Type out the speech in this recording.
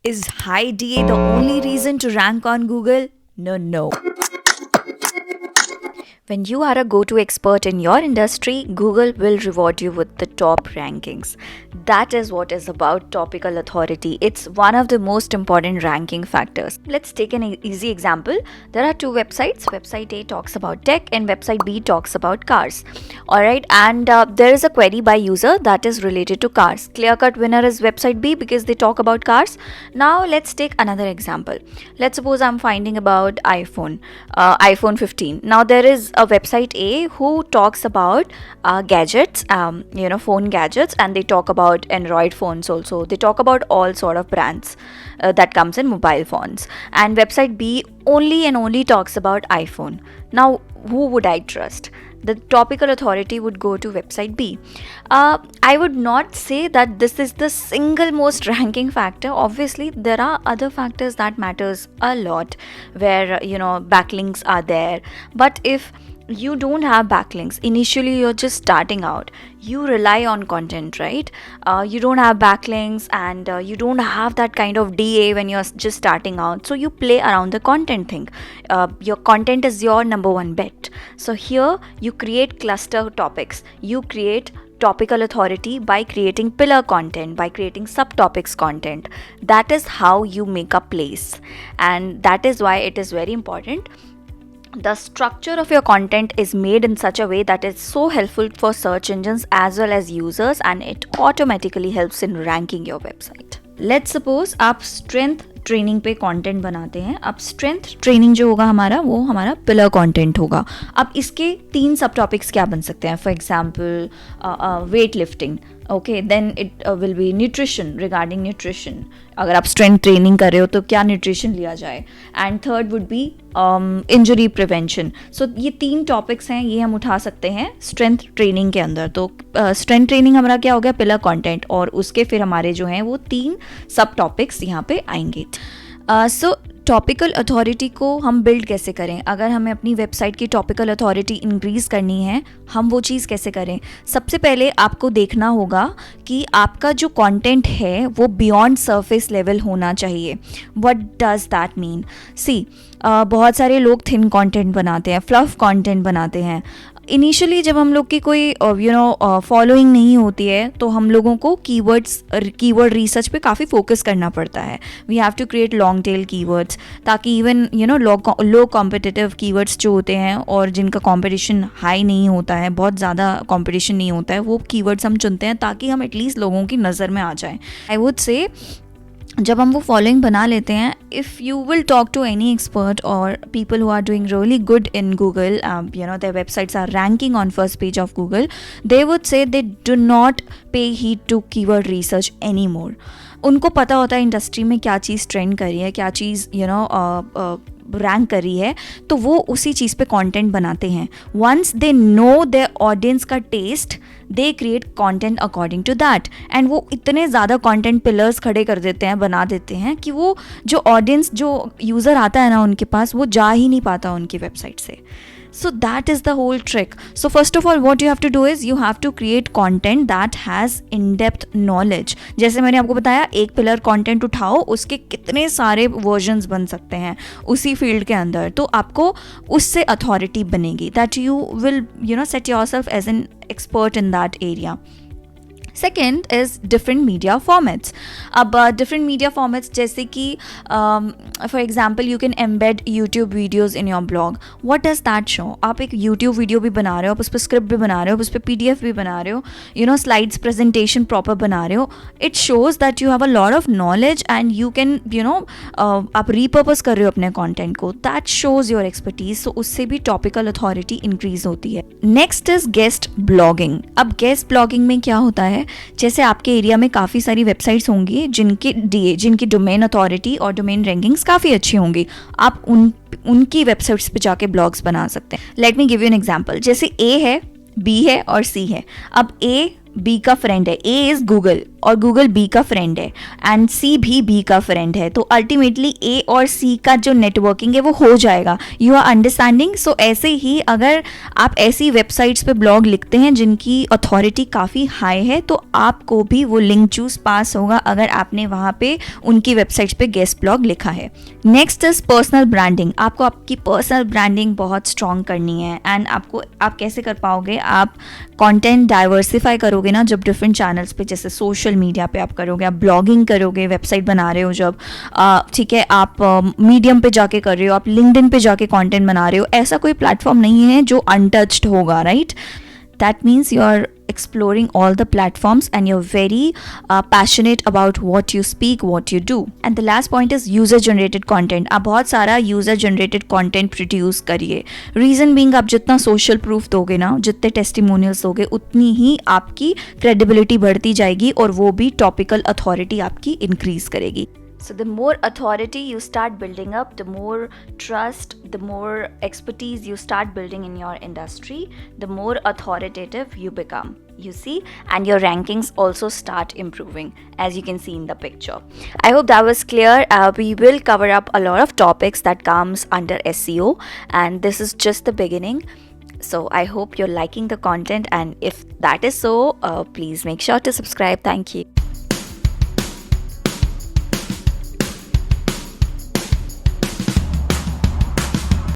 Is high DA the only reason to rank on Google? No, no. When you are a go to expert in your industry, Google will reward you with the top rankings. That is what is about topical authority. It's one of the most important ranking factors. Let's take an easy example. There are two websites. Website A talks about tech and website B talks about cars. Alright, and there is a query by user that is related to cars. Clear cut winner is website B because they talk about cars. Now let's take another example. Let's suppose I'm finding about iPhone 15. Now there is a website A who talks about gadgets, phone gadgets, and they talk about Android phones also. They talk about all sort of brands that comes in mobile phones. And website B only and only talks about iPhone. Now, who would I trust? The topical authority would go to website B. I would not say that this is the single most ranking factor. Obviously, there are other factors that matters a lot, where backlinks are there. But if you don't have backlinks, initially you're just starting out, you rely on content, right? You don't have backlinks, and you don't have that kind of DA when you're just starting out, so you play around the content thing. Your content is your number one bet. So here you create cluster topics, you create topical authority by creating pillar content, by creating subtopics content. That is how you make a place, and that is why it is very important. The structure of your content is made in such a way that it's so helpful for search engines as well as users, and it automatically helps in ranking your website. Let's suppose आप strength training पे content बनाते हैं. अब strength training जो होगा हमारा, वो हमारा पिलर कंटेंट होगा. अब इसके 3 सब टॉपिक्स क्या बन सकते हैं? For example weight lifting. Okay, then it will be nutrition, regarding nutrition. अगर आप स्ट्रेंथ ट्रेनिंग कर रहे हो तो क्या न्यूट्रिशन लिया जाए. And third would be injury prevention. So ये 3 टॉपिक्स हैं, ये हम उठा सकते हैं स्ट्रेंथ ट्रेनिंग के अंदर. तो स्ट्रेंथ ट्रेनिंग हमारा क्या हो गया? Pillar content. और उसके फिर हमारे जो हैं वो 3 सब टॉपिक्स यहाँ पे आएंगे. सो टॉपिकल अथॉरिटी को हम बिल्ड कैसे करें? अगर हमें अपनी वेबसाइट की टॉपिकल अथॉरिटी इंक्रीज़ करनी है, हम वो चीज़ कैसे करें? सबसे पहले आपको देखना होगा कि आपका जो कंटेंट है वो बियॉन्ड सरफेस लेवल होना चाहिए. What does that mean? See, बहुत सारे लोग थिन कंटेंट बनाते हैं, फ्लफ कंटेंट बनाते हैं. इनिशियली जब हम लोग की कोई फॉलोइंग नहीं होती है, तो हम लोगों को कीवर्ड रिसर्च पे काफ़ी फोकस करना पड़ता है. We have to create long tail keywords, ताकि इवन लो कॉम्पिटिटिव कीवर्ड्स जो होते हैं और जिनका कंपटीशन हाई नहीं होता है, बहुत ज़्यादा कंपटीशन नहीं होता है, वो कीवर्ड्स हम चुनते हैं ताकि हम एटलीस्ट लोगों की नज़र में आ जाएं. आई वुड से जब हम वो फॉलोइंग बना लेते हैं, if you will talk to any expert और people who are doing really good in Google, their websites are ranking on first page of Google, they would say they do not pay heed to keyword research anymore. उनको पता होता है industry में क्या चीज़ trend कर रही है, क्या चीज़ रैंक कर रही है, तो वो उसी चीज़ पे कंटेंट बनाते हैं. Once they know their audience का टेस्ट, they create content according to that. And वो इतने ज़्यादा कंटेंट पिलर्स खड़े कर देते हैं, बना देते हैं, कि वो जो ऑडियंस, जो यूज़र आता है ना उनके पास, वो जा ही नहीं पाता उनकी वेबसाइट से. So that is the whole trick. So first of all, what you have to do is you have to create content that has in-depth knowledge. जैसे मैंने आपको बताया, एक पिलर कंटेंट उठाओ, उसके कितने सारे वर्जन्स बन सकते हैं उसी फील्ड के अंदर. तो आपको उससे अथॉरिटी बनेगी, that you will set yourself as an expert in that area. Second is different media formats. अब डिफरेंट मीडिया फॉर्मेट्स जैसे कि for example you can embed YouTube videos in your blog. What does that show? आप एक YouTube video भी बना रहे हो, आप उस पर स्क्रिप्ट भी बना रहे हो, उस पर PDF भी बना रहे हो, स्लाइड्स प्रेजेंटेशन प्रॉपर बना रहे हो. It shows that you have a lot of knowledge and you can आप रीपर्पस कर रहे हो अपने कॉन्टेंट को. That shows your expertise. So उससे भी टॉपिकल अथॉरिटी इंक्रीज होती है. Next is guest blogging. अब गेस्ट ब्लॉगिंग में क्या होता है? जैसे आपके एरिया में काफ़ी सारी वेबसाइट्स होंगी जिनकी डोमेन अथॉरिटी और डोमेन रैंकिंग्स काफ़ी अच्छी होंगी. आप उनकी वेबसाइट्स पे जाके ब्लॉग्स बना सकते हैं. Let me give you an example. जैसे A है, B है और C है. अब A, बी का फ्रेंड है, ए इज गूगल और गूगल बी का फ्रेंड है एंड सी भी बी का फ्रेंड है, तो अल्टीमेटली ए और सी का जो नेटवर्किंग है वो हो जाएगा. You are understanding. सो ऐसे ही अगर आप ऐसी वेबसाइट्स पे ब्लॉग लिखते हैं जिनकी अथॉरिटी काफ़ी हाई है, तो आपको भी वो लिंक चूज पास होगा अगर आपने वहाँ पे उनकी वेबसाइट्स पे गेस्ट ब्लॉग लिखा है. Next is personal branding. आपको आपकी पर्सनल ब्रांडिंग बहुत स्ट्रॉन्ग करनी है एंड आप कैसे कर पाओगे, आप कंटेंट डाइवर्सिफाई करोगे ना जब डिफरेंट चैनल्स पे, जैसे सोशल मीडिया पे आप करोगे, आप ब्लॉगिंग करोगे, वेबसाइट बना रहे हो जब, ठीक है, आप मीडियम पे जाके कर रहे हो, आप लिंक्डइन पे जाके कंटेंट बना रहे हो, ऐसा कोई प्लेटफॉर्म नहीं है जो अनटच्ड होगा, right? That means you're exploring all the platforms and you're very passionate about what you speak, what you do. And the last point is user generated content. आप बहुत सारा user generated content produce करिए. Reason being, आप जितना social proof दोगे ना, जितने testimonials दोगे, उतनी ही आपकी credibility बढ़ती जाएगी और वो भी topical authority आपकी increase करेगी. So the more authority you start building up, the more trust, the more expertise you start building in your industry, the more authoritative you become. You see, and your rankings also start improving, as you can see in the picture. I hope that was clear. We will cover up a lot of topics that comes under SEO, and this is just the beginning. So I hope you're liking the content, and if that is so, please make sure to subscribe. Thank you.